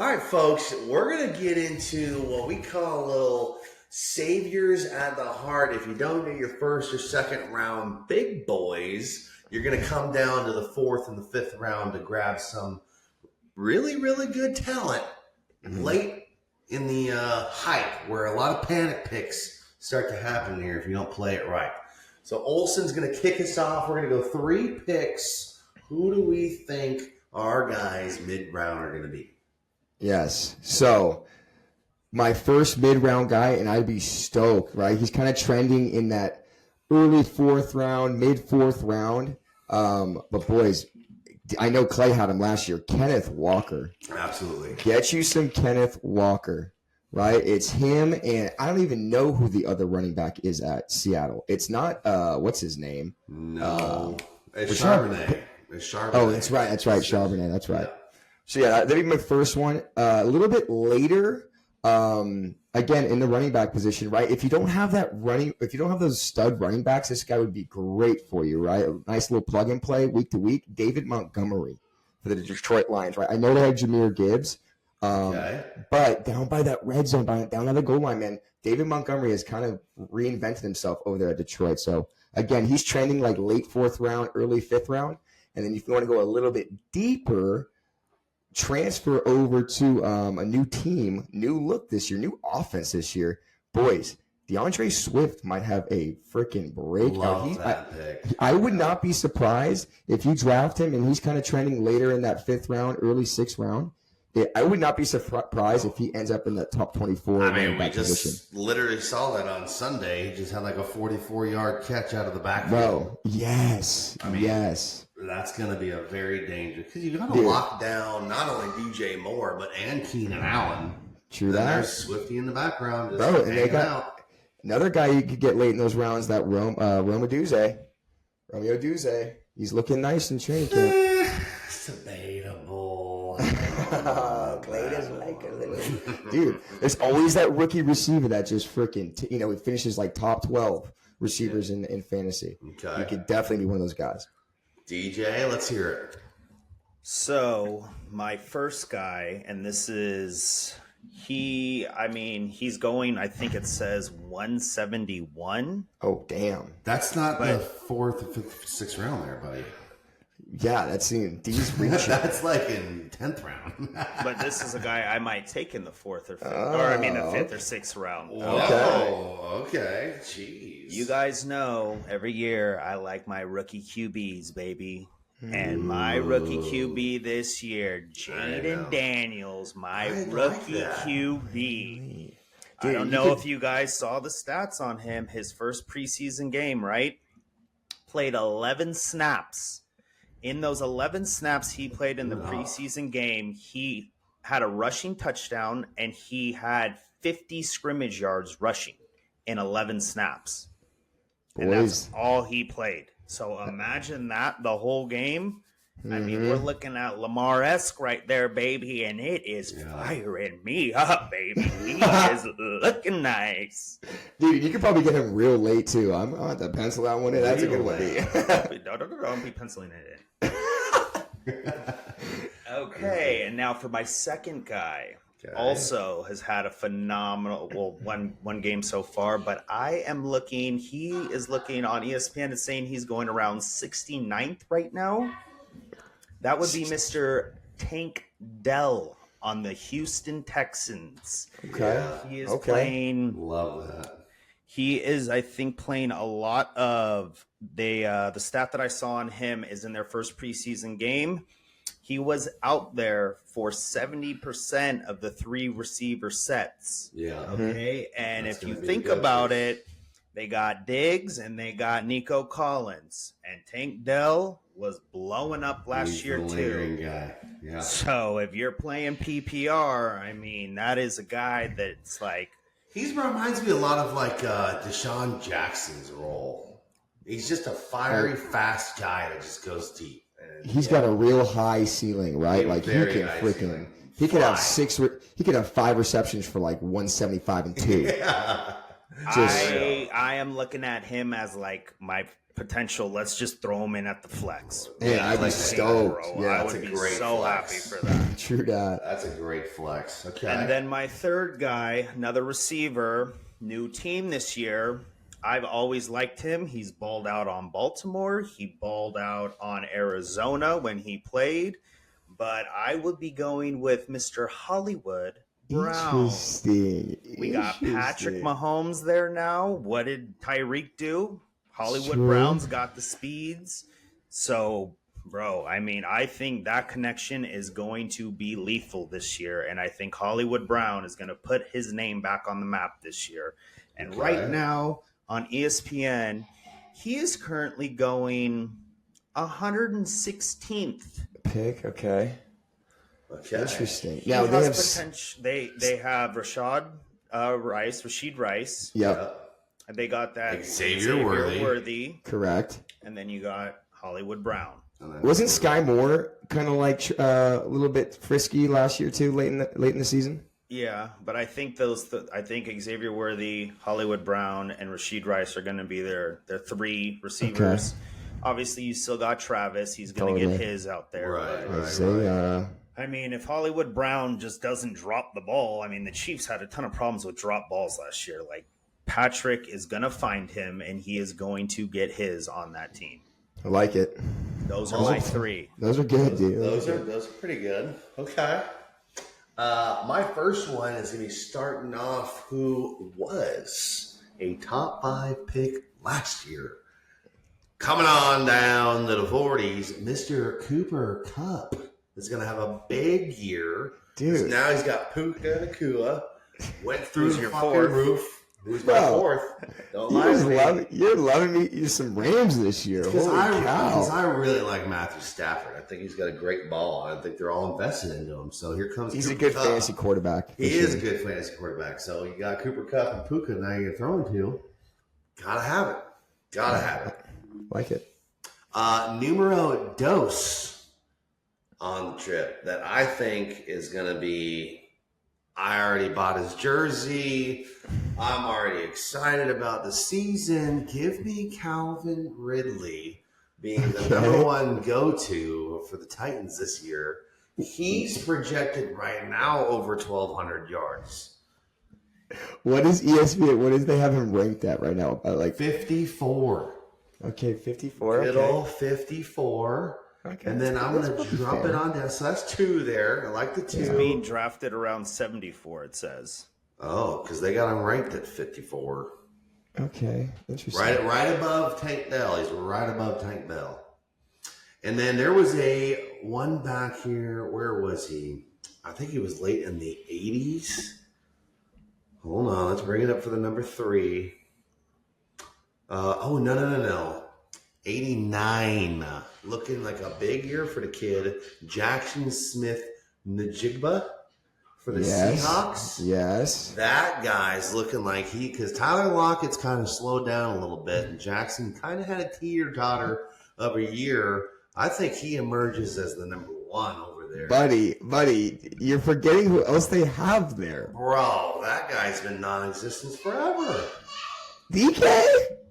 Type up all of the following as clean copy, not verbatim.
All right, folks, we're going to get into what we call a little saviors at the heart. If you don't get your first or second round big boys, you're going to come down to the fourth and the fifth round to grab some really, really good talent late in the hype where a lot of panic picks start to happen here if you don't play it right. So Olson's going to kick us off. We're going to go 3 picks. Who do we think our guys mid-round are going to be? Yes. So my first mid-round guy, and I'd be stoked, right? He's kind of trending in that early 4th round, mid-4th round. But boys, I know Clay had him last year. Kenneth Walker. Absolutely. Get you some Kenneth Walker, right? It's him, and I don't even know who the other running back is at Seattle. It's not, what's his name? No. It's Charbonnet. It's Charbonnet. Oh, that's right. Charbonnet. That's right. Yeah. So, yeah, that'd be my first one. A little bit later, again, in the running back position, right? If you don't have those stud running backs, this guy would be great for you, right? A nice little plug and play week to week. David Montgomery for the Detroit Lions, right? I know they had Jahmyr Gibbs, but down by that red zone, down by the goal line, man, David Montgomery has kind of reinvented himself over there at Detroit. So, again, he's trending like late 4th round, early 5th round. And then if you want to go a little bit deeper, transfer over to a new team, new look this year, new offense this year. Boys, DeAndre Swift might have a freaking breakout. I would not be surprised if you draft him and he's kind of trending later in that 5th round, early 6th round. I would not be surprised if he ends up in the top 24. I mean, we just literally saw that on Sunday. He just had like a 44-yard catch out of the backfield. Bro, yes. Yes. That's going to be a very dangerous because you got to lock down not only DJ Moore and Keenan Allen. True then that. There's Swifty in the background, just bro. And they got out. Another guy you could get late in those rounds. That Romeo Duse. He's looking nice in training camp. It's debatable. Clay doesn't like a little dude. There's always that rookie receiver that just freaking he finishes like top 12 receivers in fantasy. Okay. You could definitely be one of those guys. DJ, let's hear it. So my first guy, and this is he's going, I think it says 171. Oh, damn. That's not the 4th, 5th, 6th round there, buddy. Yeah, that's in D's reach. That's like in 10th round. But this is a guy I might take in the 4th or 5th, the 5th or 6th round. Okay. Jeez. You guys know every year I like my rookie QBs, baby. And my rookie QB this year, Jaden Daniels, my rookie QB. Dude, I don't know if you guys saw the stats on him. His first preseason game, right? Played 11 snaps. In those 11 snaps he played in the preseason game, he had a rushing touchdown and he had 50 scrimmage yards rushing in 11 snaps. And that's all he played. So imagine that the whole game. I mean, we're looking at Lamar-esque right there, baby, and it is firing me up, baby. He is looking nice. Dude, you could probably get him real late, too. I'm going to have to pencil that one in. That's a good one. Don't be penciling it in. Okay, and now for my second guy. Okay. Also has had a phenomenal, one game so far, but he is looking on ESPN and saying he's going around 69th right now. That would be Mr. Tank Dell on the Houston Texans. Okay. He is playing. Love that. He is, I think, playing a lot of the stat that I saw on him is in their first preseason game. He was out there for 70% of the 3 receiver sets. Yeah. Okay. And if you think about it, they got Diggs and they got Nico Collins. And Tank Dell was blowing up last year too. Guy. Yeah. So if you're playing PPR, I mean, that is a guy that's like. He reminds me a lot of like Deshaun Jackson's role. He's just a fiery, fast guy that just goes deep. He's got a real high ceiling, right? Like he could have 5 receptions for like 175 and 2. Yeah. I am looking at him as like my potential. Let's just throw him in at the flex. Man, I'd be stoked. Bro. Yeah, I that's would a be great so flex. happy for that. True that. That's a great flex. Okay. And then my third guy, another receiver, new team this year. I've always liked him. He's balled out on Baltimore. He balled out on Arizona when he played. But I would be going with Mr. Hollywood Brown. Interesting. We got Patrick Mahomes there now. What did Tyreek do? Hollywood True. Brown's got the speeds. So, bro, I mean, I think that connection is going to be lethal this year. And I think Hollywood Brown is going to put his name back on the map this year. And right now on ESPN, he is currently going 116th. Pick, okay. Interesting. He Now has potential. They have Rashid Rice. Yep. And they got that Xavier Worthy. Correct. And then you got Hollywood Brown. Wasn't Sky Moore kind of like a little bit frisky last year too, late in the season? Yeah, but I think I think Xavier Worthy, Hollywood Brown, and Rashid Rice are going to be their three receivers. Okay. Obviously, you still got Travis. He's going to get his out there. Right. I mean, if Hollywood Brown just doesn't drop the ball, I mean, the Chiefs had a ton of problems with drop balls last year. Like, Patrick is going to find him, and he is going to get his on that team. I like it. Those are my three. Those are good, dude. Those are pretty good. Okay. My first one is going to be starting off who was a top 5 pick last year. Coming on down to the 40s, Mr. Cooper Kupp is going to have a big year. Dude. Now he's got Puka Nacua. Went through the fucking fourth? roof. Who's my fourth? Don't lie to me. You're loving me some Rams this year. Holy cow. Because I really like Matthew Stafford. I think he's got a great ball. I think they're all invested into him. So here comes He's Cooper a good Kupp. fantasy quarterback. He is a good fantasy quarterback. So you got Cooper Kupp and Puka now you're throwing to. Gotta have it. Gotta have it. Like it. Numero dos on the trip that I think is going to be. I already bought his jersey. I'm already excited about the season. Give me Calvin Ridley being the number one go-to for the Titans this year. He's projected right now over 1,200 yards. What is ESPN? What is they have him ranked at right now? Like 54. Okay, 54. Good old 54. Okay. And then I'm going to drop it on down. So that's 2 there. I like the 2. He's being drafted around 74, it says. Oh, because they got him ranked at 54. Okay, interesting. Right above Tank Bell. He's right above Tank Bell. And then there was a one back here. Where was he? I think he was late in the 80s. Hold on. Let's bring it up for the number 3. No. 89. Looking like a big year for the kid. Jackson Smith-Njigba for the Seahawks. Yes. That guy's looking like because Tyler Lockett's kind of slowed down a little bit, and Jackson kind of had a teeter-totter of a year. I think he emerges as the number 1 over there. Buddy, you're forgetting who else they have there. Bro, that guy's been non-existent forever. DK?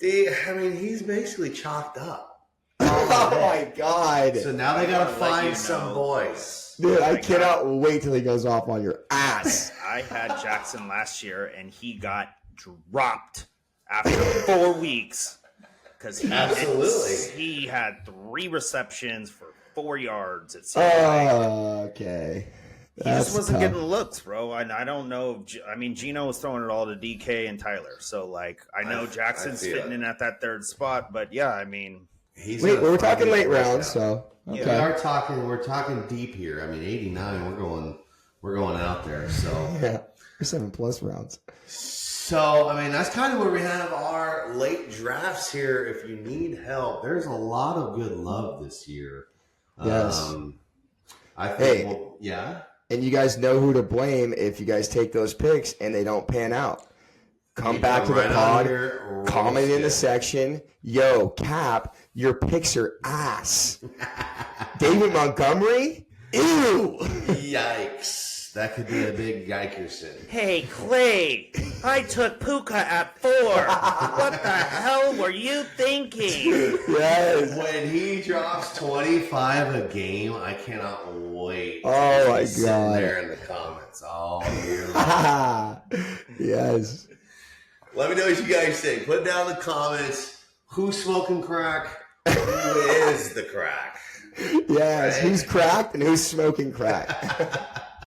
I mean, he's basically chalked up. Oh my God. So now they got to find some boys. Dude, I cannot wait till he goes off on your ass. I had Jackson last year, and he got dropped after 4 weeks because he had 3 receptions for 4 yards. It seemed okay. He just wasn't getting looks, bro. I don't know. Gino was throwing it all to DK and Tyler. So, I know Jackson's fitting in at that 3rd spot. But, yeah, I wait, we're talking late rounds, so. Okay. Yeah, we're talking deep here. I mean, 89, we're going out there. So yeah, we're 7+ rounds. So, I mean, that's kind of where we have our late drafts here. If you need help, there's a lot of good love this year. Yes. I think, yeah. And you guys know who to blame if you guys take those picks and they don't pan out. Come back to the pod, comment in the section. Yo, Cap, your picks are ass. David Montgomery? Ew. Yikes. That could be a big yikerson. Hey, Clay, I took Puka at 4. What the hell were you thinking? Yes. When he drops 25 a game, I cannot wait. Oh my Sitting God. there in the comments all year long. Yes. Let me know what you guys think. Put down in the comments who's smoking crack, who is the crack. Yes. Right? Who's cracked and who's smoking crack?